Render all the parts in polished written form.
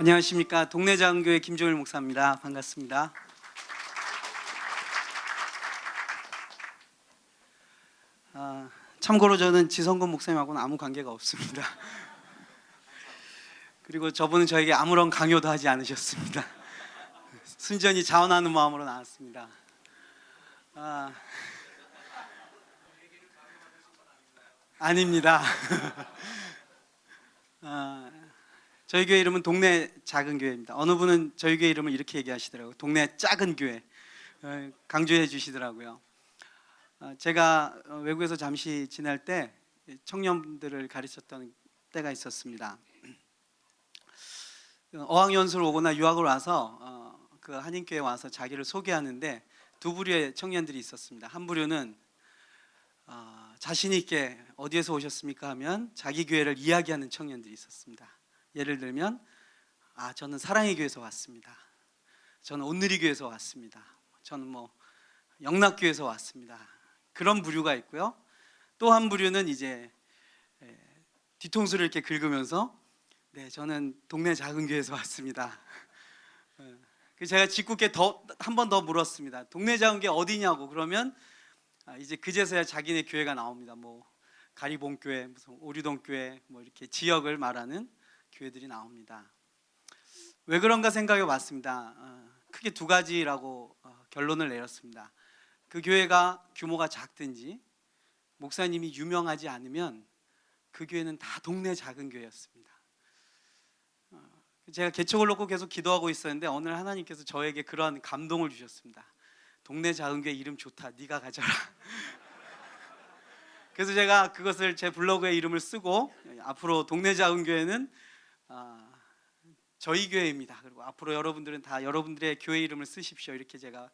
안녕하십니까. 동네 작은교회 김종일 목사입니다. 반갑습니다. 참고로 저는 지성근 목사님하고는 아무 관계가 없습니다. 그리고 저분은 저에게 아무런 강요도 하지 않으셨습니다. 순전히 자원하는 마음으로 나왔습니다. 아닙니다. 저희 교회 이름은 동네 작은 교회입니다. 어느 분은 저희 교회 이름을 이렇게 얘기하시더라고요. 동네 작은 교회. 강조해 주시더라고요. 제가 외국에서 잠시 지낼 때 청년들을 가르쳤던 때가 있었습니다. 어학연수를 오거나 유학을 와서 그 한인교회에 와서 자기를 소개하는데 두 부류의 청년들이 있었습니다. 한 부류는 자신 있게 어디에서 오셨습니까 하면 자기 교회를 이야기하는 청년들이 있었습니다. 예를 들면 저는 사랑의 교회에서 왔습니다. 저는 온누리 교회에서 왔습니다. 저는 영락교회에서 왔습니다. 그런 부류가 있고요. 또 한 부류는 이제 뒤통수를 이렇게 긁으면서 네, 저는 동네 작은 교회에서 왔습니다. 제가 짓궂게 한 번 더 물었습니다. 동네 작은 교회 어디냐고. 그러면 이제 그제서야 자기네 교회가 나옵니다. 가리봉교회, 무슨 오류동교회, 이렇게 지역을 말하는 교회들이 나옵니다. 왜 그런가 생각해 봤습니다. 크게 두 가지라고 결론을 내렸습니다. 그 교회가 규모가 작든지 목사님이 유명하지 않으면 그 교회는 다 동네 작은 교회였습니다. 제가 개척을 놓고 계속 기도하고 있었는데 오늘 하나님께서 저에게 그러한 감동을 주셨습니다. 동네 작은 교회 이름 좋다. 네가 가져라. 그래서 제가 그것을 제 블로그에 이름을 쓰고 앞으로 동네 작은 교회는 저희 교회입니다. 그리고 앞으로 여러분들은 다 여러분들의 교회 이름을 쓰십시오. 이렇게 제가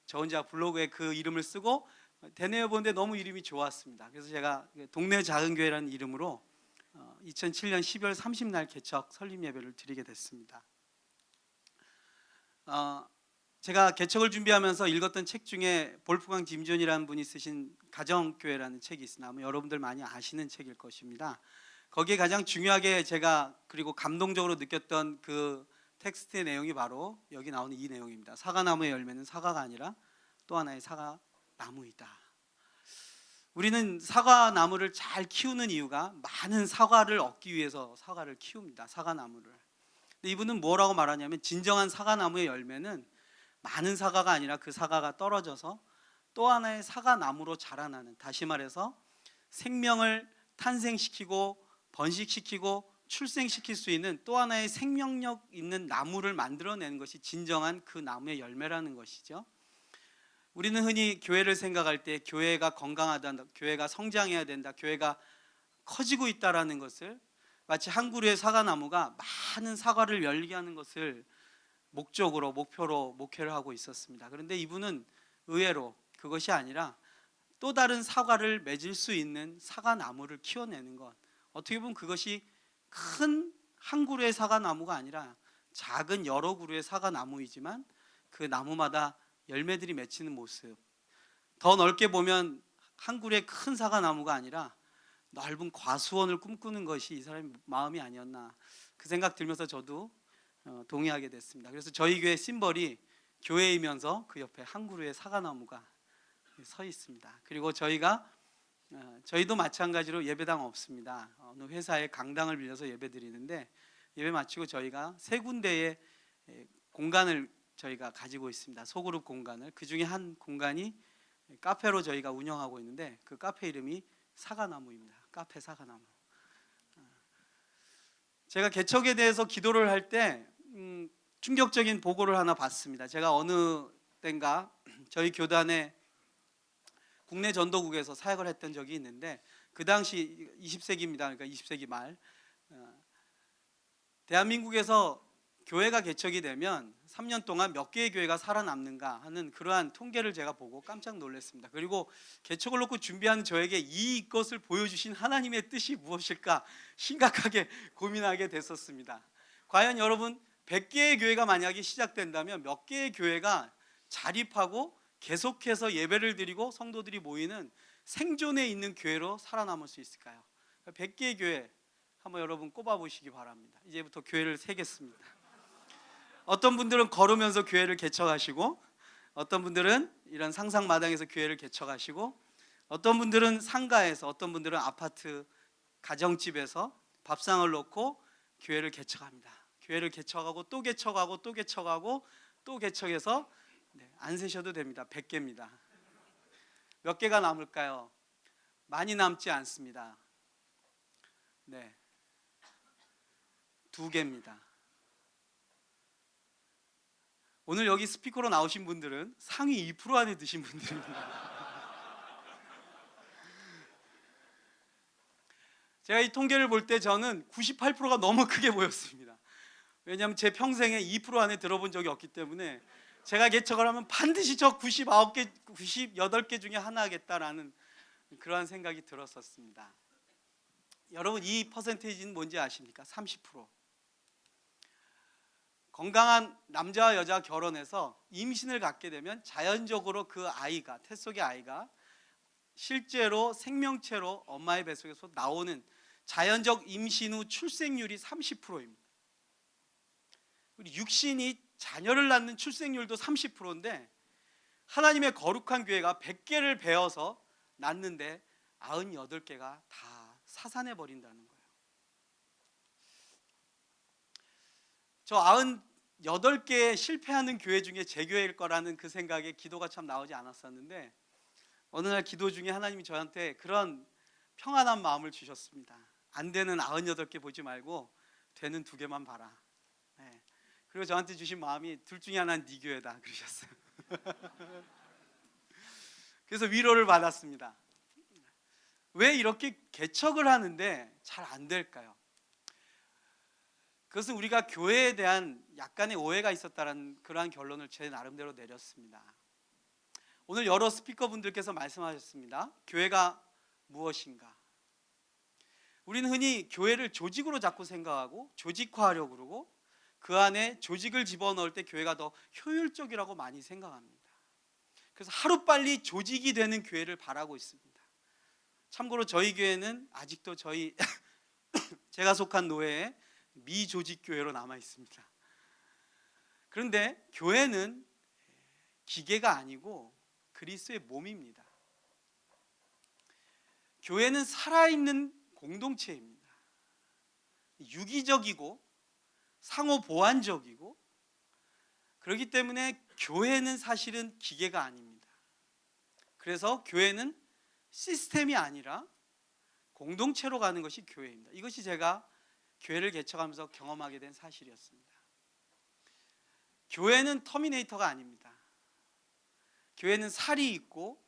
저 혼자 블로그에 그 이름을 쓰고 대내어 보는데 너무 이름이 좋았습니다. 그래서 제가 동네 작은 교회라는 이름으로 2007년 12월 30날 개척 설립 예배를 드리게 됐습니다. 제가 개척을 준비하면서 읽었던 책 중에 볼프강 짐존이라는 분이 쓰신 가정교회라는 책이 있습니다. 아마 여러분들 많이 아시는 책일 것입니다. 거기에 가장 중요하게 제가 그리고 감동적으로 느꼈던 그 텍스트의 내용이 바로 여기 나오는 이 내용입니다. 사과나무의 열매는 사과가 아니라 또 하나의 사과나무이다. 우리는 사과나무를 잘 키우는 이유가 많은 사과를 얻기 위해서 사과를 키웁니다. 사과나무를. 근데 이분은 뭐라고 말하냐면 진정한 사과나무의 열매는 많은 사과가 아니라 그 사과가 떨어져서 또 하나의 사과나무로 자라나는, 다시 말해서 생명을 탄생시키고 번식시키고 출생시킬 수 있는 또 하나의 생명력 있는 나무를 만들어내는 것이 진정한 그 나무의 열매라는 것이죠. 우리는 흔히 교회를 생각할 때 교회가 건강하다, 교회가 성장해야 된다, 교회가 커지고 있다라는 것을 마치 한 그루의 사과나무가 많은 사과를 열게 하는 것을 목적으로 목표로 목회를 하고 있었습니다. 그런데 이분은 의외로 그것이 아니라 또 다른 사과를 맺을 수 있는 사과나무를 키워내는 것, 어떻게 보면 그것이 큰 한 그루의 사과나무가 아니라 작은 여러 그루의 사과나무이지만 그 나무마다 열매들이 맺히는 모습, 더 넓게 보면 한 그루의 큰 사과나무가 아니라 넓은 과수원을 꿈꾸는 것이 이 사람의 마음이 아니었나, 그 생각 들면서 저도 동의하게 됐습니다. 그래서 저희 교회 심벌이 교회이면서 그 옆에 한 그루의 사과나무가 서 있습니다. 그리고 저희도 마찬가지로 예배당 없습니다. 어느 회사의 강당을 빌려서 예배 드리는데 예배 마치고 저희가 세 군데의 공간을 저희가 가지고 있습니다. 소그룹 공간을. 그 중에 한 공간이 카페로 저희가 운영하고 있는데 그 카페 이름이 사과나무입니다. 카페 사과나무. 제가 개척에 대해서 기도를 할 때 충격적인 보고를 하나 받습니다. 제가 어느 때인가 저희 교단에 국내 전도국에서 사역을 했던 적이 있는데 그 당시 20세기입니다. 그러니까 20세기 말 대한민국에서 교회가 개척이 되면 3년 동안 몇 개의 교회가 살아남는가 하는 그러한 통계를 제가 보고 깜짝 놀랐습니다. 그리고 개척을 놓고 준비한 저에게 이것을 보여주신 하나님의 뜻이 무엇일까 심각하게 고민하게 됐었습니다. 과연 여러분 100개의 교회가 만약에 시작된다면 몇 개의 교회가 자립하고 계속해서 예배를 드리고 성도들이 모이는 생존에 있는 교회로 살아남을 수 있을까요? 100개의 교회 한번 여러분 꼽아보시기 바랍니다. 이제부터 교회를 세겠습니다. 어떤 분들은 걸으면서 교회를 개척하시고, 어떤 분들은 이런 상상마당에서 교회를 개척하시고, 어떤 분들은 상가에서, 어떤 분들은 아파트 가정집에서 밥상을 놓고 교회를 개척합니다. 교회를 개척하고 또 개척하고 또 개척하고 또 개척해서, 안 세셔도 됩니다. 100개입니다. 몇 개가 남을까요? 많이 남지 않습니다. 네, 2개입니다. 오늘 여기 스피커로 나오신 분들은 상위 2% 안에 드신 분들입니다. 제가 이 통계를 볼 때 저는 98%가 너무 크게 보였습니다. 왜냐하면 제 평생에 2% 안에 들어본 적이 없기 때문에 제가 개척을 하면 반드시 저 99개, 98개 중에 하나 하겠다라는 그러한 생각이 들었었습니다. 여러분, 이 퍼센테이지는 뭔지 아십니까? 30%. 건강한 남자와 여자가 결혼해서 임신을 갖게 되면 자연적으로 그 아이가, 태 속의 아이가 실제로 생명체로 엄마의 뱃속에서 나오는 자연적 임신 후 출생률이 30%입니다. 우리 육신이 자녀를 낳는 출생률도 30%인데 하나님의 거룩한 교회가 100개를 베어서 낳는데 98개가 다 사산해 버린다는 거예요. 저 98개의 실패하는 교회 중에 제 교회일 거라는 그 생각에 기도가 참 나오지 않았었는데, 어느 날 기도 중에 하나님이 저한테 그런 평안한 마음을 주셨습니다. 안 되는 98개 보지 말고 되는 2개만 봐라. 네. 그리고 저한테 주신 마음이 둘 중에 하나는 네 교회다 그러셨어요. 그래서 위로를 받았습니다. 왜 이렇게 개척을 하는데 잘 안 될까요? 그것은 우리가 교회에 대한 약간의 오해가 있었다는 그러한 결론을 제 나름대로 내렸습니다. 오늘 여러 스피커분들께서 말씀하셨습니다. 교회가 무엇인가? 우리는 흔히 교회를 조직으로 자꾸 생각하고 조직화하려고 그러고 그 안에 조직을 집어넣을 때 교회가 더 효율적이라고 많이 생각합니다. 그래서 하루빨리 조직이 되는 교회를 바라고 있습니다. 참고로 저희 교회는 아직도 제가 속한 노회에 미조직 교회로 남아 있습니다. 그런데 교회는 기계가 아니고 그리스도의 몸입니다. 교회는 살아있는 공동체입니다. 유기적이고 상호 보완적이고, 그렇기 때문에 교회는 사실은 기계가 아닙니다. 그래서 교회는 시스템이 아니라 공동체로 가는 것이 교회입니다. 이것이 제가 교회를 개척하면서 경험하게 된 사실이었습니다. 교회는 터미네이터가 아닙니다. 교회는 살이 있고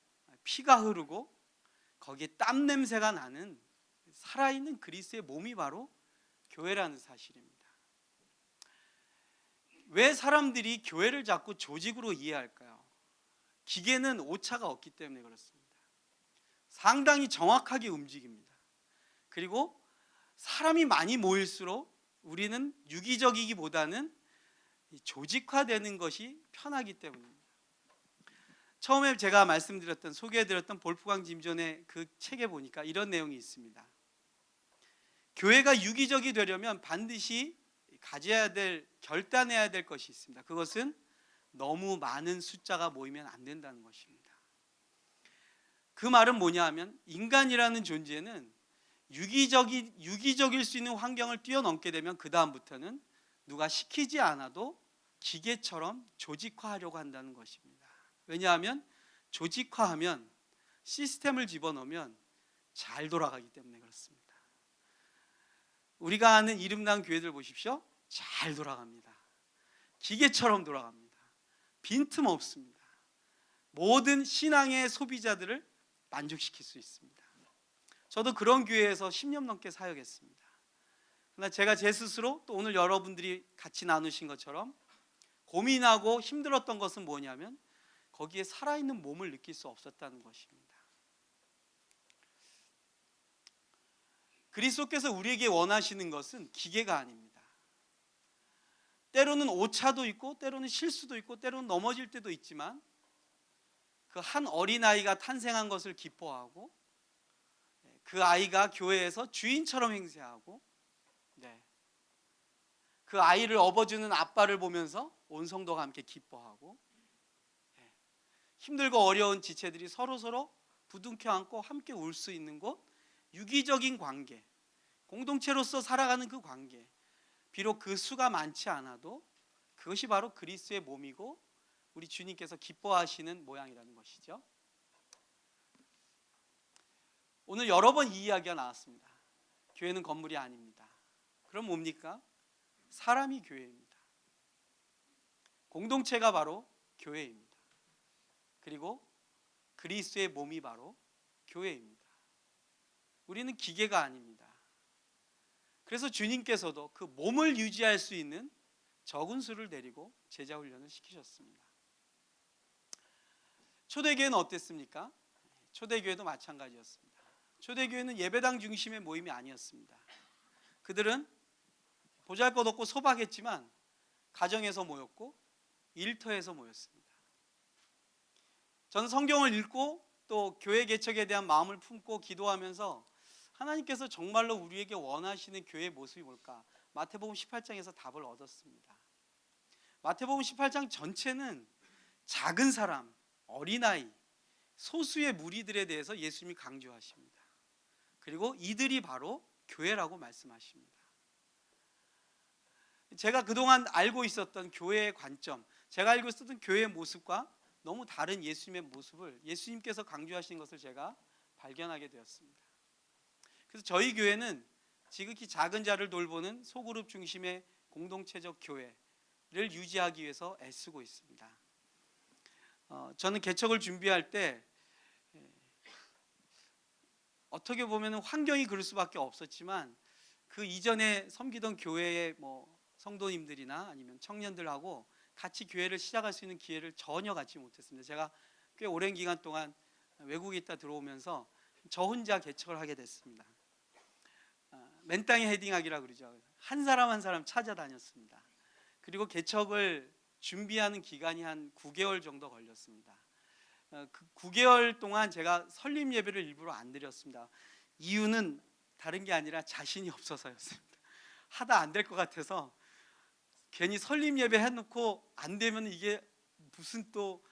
피가 흐르고 거기에 땀 냄새가 나는 살아있는 그리스도의 몸이 바로 교회라는 사실입니다. 왜 사람들이 교회를 자꾸 조직으로 이해할까요? 기계는 오차가 없기 때문에 그렇습니다. 상당히 정확하게 움직입니다. 그리고 사람이 많이 모일수록 우리는 유기적이기보다는 조직화되는 것이 편하기 때문입니다. 처음에 제가 소개해드렸던 볼프강 짐존의 그 책에 보니까 이런 내용이 있습니다. 교회가 유기적이 되려면 반드시 결단해야 될 것이 있습니다. 그것은 너무 많은 숫자가 모이면 안 된다는 것입니다. 그 말은 뭐냐 하면, 인간이라는 존재는 유기적일 수 있는 환경을 뛰어넘게 되면 그 다음부터는 누가 시키지 않아도 기계처럼 조직화하려고 한다는 것입니다. 왜냐하면 조직화하면, 시스템을 집어넣으면 잘 돌아가기 때문에 그렇습니다. 우리가 아는 이름난 교회들 보십시오. 잘 돌아갑니다. 기계처럼 돌아갑니다. 빈틈없습니다. 모든 신앙의 소비자들을 만족시킬 수 있습니다. 저도 그런 교회에서 10년 넘게 사역했습니다. 그러나 제가 제 스스로, 또 오늘 여러분들이 같이 나누신 것처럼 고민하고 힘들었던 것은 뭐냐면, 거기에 살아있는 몸을 느낄 수 없었다는 것입니다. 그리스도께서 우리에게 원하시는 것은 기계가 아닙니다. 때로는 오차도 있고, 때로는 실수도 있고, 때로는 넘어질 때도 있지만, 그 한 어린아이가 탄생한 것을 기뻐하고, 그 아이가 교회에서 주인처럼 행세하고, 그 아이를 업어주는 아빠를 보면서 온 성도가 함께 기뻐하고, 힘들고 어려운 지체들이 서로서로 부둥켜 안고 함께 울 수 있는 곳, 유기적인 관계, 공동체로서 살아가는 그 관계, 비록 그 수가 많지 않아도 그것이 바로 그리스도의 몸이고 우리 주님께서 기뻐하시는 모양이라는 것이죠. 오늘 여러 번 이 이야기가 나왔습니다. 교회는 건물이 아닙니다. 그럼 뭡니까? 사람이 교회입니다. 공동체가 바로 교회입니다. 그리고 그리스도의 몸이 바로 교회입니다. 우리는 기계가 아닙니다. 그래서 주님께서도 그 몸을 유지할 수 있는 적은 수를 데리고 제자 훈련을 시키셨습니다. 초대교회는 어땠습니까? 초대교회도 마찬가지였습니다. 초대교회는 예배당 중심의 모임이 아니었습니다. 그들은 보잘것없고 소박했지만 가정에서 모였고 일터에서 모였습니다. 저는 성경을 읽고 또 교회 개척에 대한 마음을 품고 기도하면서 하나님께서 정말로 우리에게 원하시는 교회의 모습이 뭘까? 마태복음 18장에서 답을 얻었습니다. 마태복음 18장 전체는 작은 사람, 어린아이, 소수의 무리들에 대해서 예수님이 강조하십니다. 그리고 이들이 바로 교회라고 말씀하십니다. 제가 그동안 알고 있었던 교회의 관점, 제가 알고 있었던 교회의 모습과 너무 다른 예수님의 모습을 예수님께서 강조하신 것을 제가 발견하게 되었습니다. 그래서 저희 교회는 지극히 작은 자를 돌보는 소그룹 중심의 공동체적 교회를 유지하기 위해서 애쓰고 있습니다. 저는 개척을 준비할 때 어떻게 보면 환경이 그럴 수밖에 없었지만 그 이전에 섬기던 교회의 성도님들이나 아니면 청년들하고 같이 교회를 시작할 수 있는 기회를 전혀 갖지 못했습니다. 제가 꽤 오랜 기간 동안 외국에 있다 들어오면서 저 혼자 개척을 하게 됐습니다. 맨땅에 헤딩하기라 그러죠. 한 사람 한 사람 찾아다녔습니다. 그리고 개척을 준비하는 기간이 한 9개월 정도 걸렸습니다. 그 9개월 동안 제가 설립 예배를 일부러 안 드렸습니다. 이유는 다른 게 아니라 자신이 없어서였습니다. 하다 안 될 것 같아서 괜히 설립 예배 해놓고 안 되면 이게 무슨 또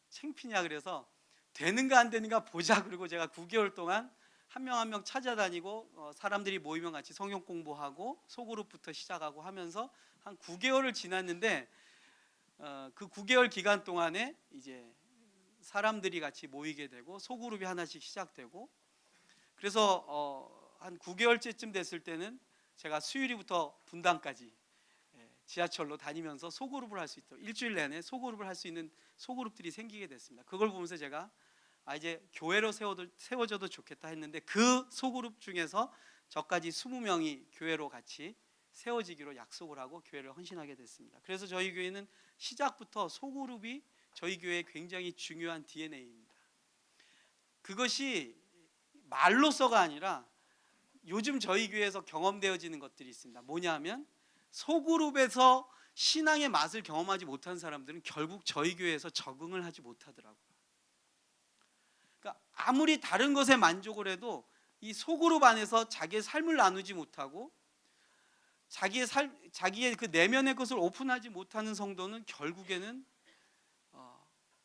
창피냐 그래서 되는가 안 되는가 보자 그러고 제가 9개월 동안 한 명 한 명 찾아다니고 사람들이 모이면 같이 성경 공부하고 소그룹부터 시작하고 하면서 한 9개월을 지났는데 그 9개월 기간 동안에 이제 사람들이 같이 모이게 되고 소그룹이 하나씩 시작되고 그래서 한 9개월째쯤 됐을 때는 제가 수유리부터 분당까지 지하철로 다니면서 소그룹을 할 수 있도록 일주일 내내 소그룹을 할 수 있는 소그룹들이 생기게 됐습니다. 그걸 보면서 제가 이제 교회로 세워져도 좋겠다 했는데 그 소그룹 중에서 저까지 20명이 교회로 같이 세워지기로 약속을 하고 교회를 헌신하게 됐습니다. 그래서 저희 교회는 시작부터 소그룹이 저희 교회의 굉장히 중요한 DNA입니다. 그것이 말로서가 아니라 요즘 저희 교회에서 경험되어지는 것들이 있습니다. 뭐냐면 소그룹에서 신앙의 맛을 경험하지 못한 사람들은 결국 저희 교회에서 적응을 하지 못하더라고요. 그러니까 아무리 다른 것에 만족을 해도 이 소그룹 안에서 자기의 삶을 나누지 못하고 자기의 그 내면의 것을 오픈하지 못하는 성도는 결국에는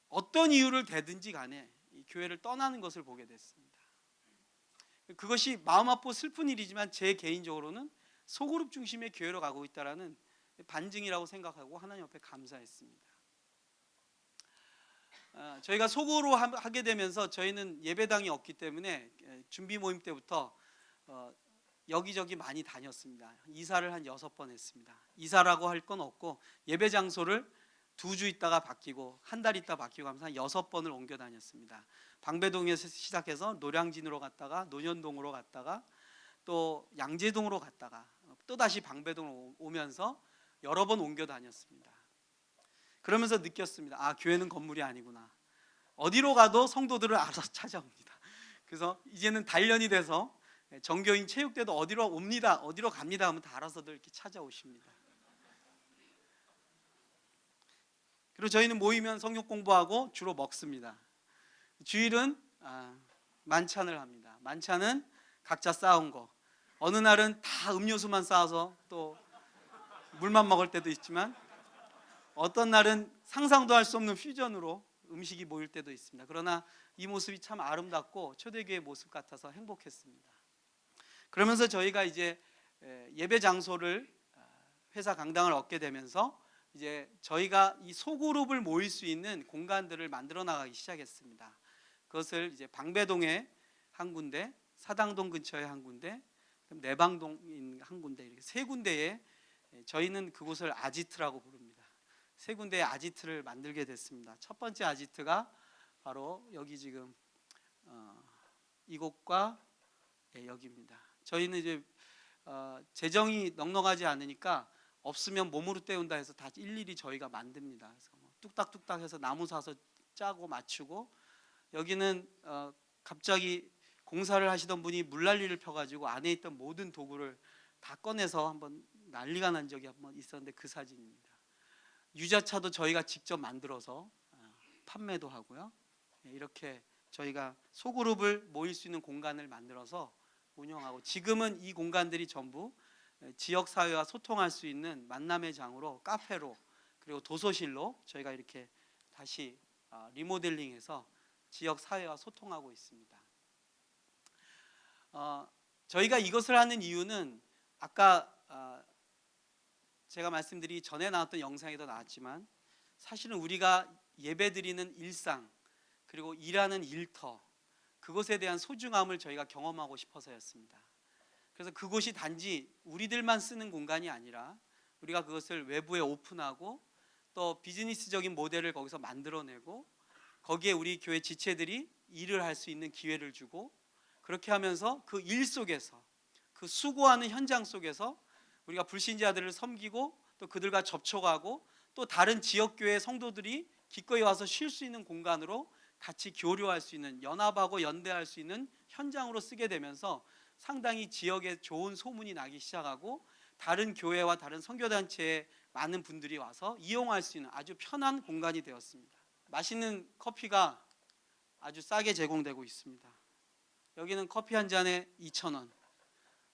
어떤 이유를 대든지 간에 이 교회를 떠나는 것을 보게 됐습니다. 그것이 마음 아프고 슬픈 일이지만 제 개인적으로는 소그룹 중심의 교회로 가고 있다라는 반증이라고 생각하고 하나님 앞에 감사했습니다. 저희가 소그룹 하게 되면서 저희는 예배당이 없기 때문에 준비 모임 때부터 여기저기 많이 다녔습니다. 이사를 한 6번 했습니다. 이사라고 할 건 없고 예배 장소를 2주 있다가 바뀌고 한 달 있다 바뀌고 하면서 한 6번을 옮겨 다녔습니다. 방배동에서 시작해서 노량진으로 갔다가 논현동으로 갔다가 또 양재동으로 갔다가 또 다시 방배동으로 오면서 여러 번 옮겨 다녔습니다. 그러면서 느꼈습니다. 교회는 건물이 아니구나. 어디로 가도 성도들을 알아서 찾아옵니다. 그래서 이제는 단련이 돼서 정교인 체육대도 어디로 옵니다, 어디로 갑니다 하면 다 알아서들 이렇게 찾아오십니다. 그리고 저희는 모이면 성경 공부하고 주로 먹습니다. 주일은 만찬을 합니다. 만찬은 각자 쌓은 거. 어느 날은 다 음료수만 쌓아서 또 물만 먹을 때도 있지만 어떤 날은 상상도 할 수 없는 퓨전으로 음식이 모일 때도 있습니다. 그러나 이 모습이 참 아름답고 초대교회의 모습 같아서 행복했습니다. 그러면서 저희가 이제 예배 장소를 회사 강당을 얻게 되면서 이제 저희가 이 소그룹을 모일 수 있는 공간들을 만들어 나가기 시작했습니다. 그것을 이제 방배동에 한 군데, 사당동 근처에 한 군데, 내방동인 한 군데, 이렇게 세 군데에 저희는 그곳을 아지트라고 부릅니다. 세 군데의 아지트를 만들게 됐습니다. 첫 번째 아지트가 바로 여기 지금 이곳과 여기입니다. 저희는 이제 재정이 넉넉하지 않으니까 없으면 몸으로 때운다 해서 다 일일이 저희가 만듭니다. 그래서 뚝딱뚝딱 해서 나무 사서 짜고 맞추고, 여기는 갑자기 공사를 하시던 분이 물난리를 펴가지고 안에 있던 모든 도구를 다 꺼내서 한번 난리가 난 적이 한번 있었는데 그 사진입니다. 유자차도 저희가 직접 만들어서 판매도 하고요. 이렇게 저희가 소그룹을 모일 수 있는 공간을 만들어서 운영하고, 지금은 이 공간들이 전부 지역사회와 소통할 수 있는 만남의 장으로, 카페로, 그리고 도서실로 저희가 이렇게 다시 리모델링해서 지역사회와 소통하고 있습니다. 저희가 이것을 하는 이유는 아까 제가 말씀드리기 전에 나왔던 영상에도 나왔지만, 사실은 우리가 예배드리는 일상, 그리고 일하는 일터, 그것에 대한 소중함을 저희가 경험하고 싶어서였습니다. 그래서 그곳이 단지 우리들만 쓰는 공간이 아니라 우리가 그것을 외부에 오픈하고 또 비즈니스적인 모델을 거기서 만들어내고, 거기에 우리 교회 지체들이 일을 할 수 있는 기회를 주고, 그렇게 하면서 그 일 속에서, 그 수고하는 현장 속에서 우리가 불신자들을 섬기고 또 그들과 접촉하고, 또 다른 지역교회 성도들이 기꺼이 와서 쉴 수 있는 공간으로 같이 교류할 수 있는, 연합하고 연대할 수 있는 현장으로 쓰게 되면서 상당히 지역에 좋은 소문이 나기 시작하고, 다른 교회와 다른 선교단체에 많은 분들이 와서 이용할 수 있는 아주 편한 공간이 되었습니다. 맛있는 커피가 아주 싸게 제공되고 있습니다. 여기는 커피 한 잔에 2,000원.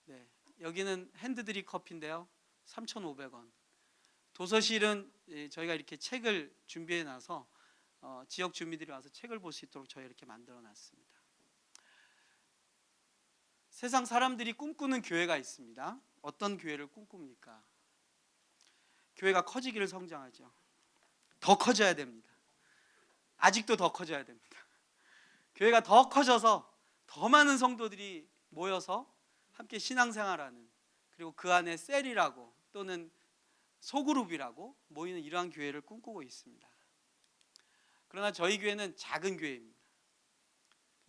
네, 여기는 핸드드립 커피인데요, 3,500원. 도서실은 저희가 이렇게 책을 준비해 놔서 지역 주민들이 와서 책을 볼 수 있도록 저희 이렇게 만들어 놨습니다. 세상 사람들이 꿈꾸는 교회가 있습니다. 어떤 교회를 꿈꿉니까? 교회가 커지기를 성장하죠. 더 커져야 됩니다. 아직도 더 커져야 됩니다. 교회가 더 커져서 더 많은 성도들이 모여서 함께 신앙생활하는, 그리고 그 안에 셀이라고 또는 소그룹이라고 모이는 이러한 교회를 꿈꾸고 있습니다. 그러나 저희 교회는 작은 교회입니다.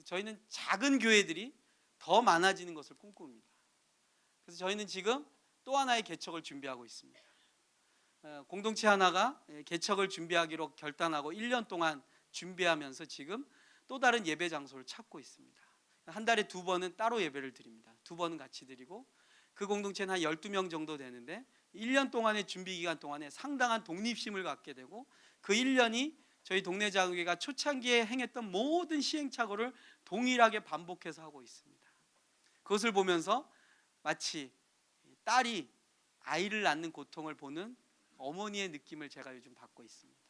저희는 작은 교회들이 더 많아지는 것을 꿈꿉니다. 그래서 저희는 지금 또 하나의 개척을 준비하고 있습니다. 공동체 하나가 개척을 준비하기로 결단하고 1년 동안 준비하면서 지금 또 다른 예배 장소를 찾고 있습니다. 한 달에 2번은 따로 예배를 드립니다. 2번은 같이 드리고, 그 공동체는 한 12명 정도 되는데 1년 동안의 준비 기간 동안에 상당한 독립심을 갖게 되고, 그 1년이 저희 동네 장로교회가 초창기에 행했던 모든 시행착오를 동일하게 반복해서 하고 있습니다. 그것을 보면서 마치 딸이 아이를 낳는 고통을 보는 어머니의 느낌을 제가 요즘 받고 있습니다.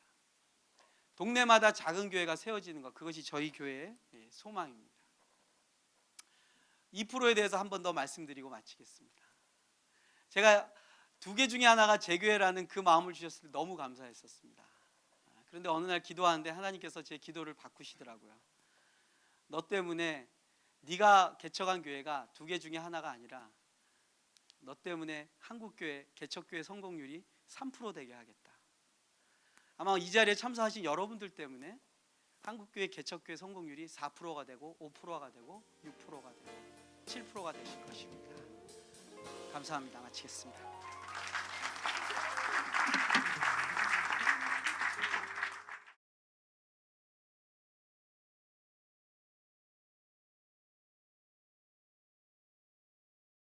동네마다 작은 교회가 세워지는 것, 그것이 저희 교회의 소망입니다. 2%에 대해서 한 번 더 말씀드리고 마치겠습니다. 제가 2개 중에 하나가 제 교회라는 그 마음을 주셨을 때 너무 감사했었습니다. 그런데 어느 날 기도하는데 하나님께서 제 기도를 바꾸시더라고요. 너 때문에, 네가 개척한 교회가 2개 중에 하나가 아니라 너 때문에 한국교회 개척교회 성공률이 3% 되게 하겠다. 아마 이 자리에 참석하신 여러분들 때문에 한국교회 개척교회 성공률이 4%가 되고 5%가 되고 6%가 되고 7%가 되실 것입니다. 감사합니다. 마치겠습니다.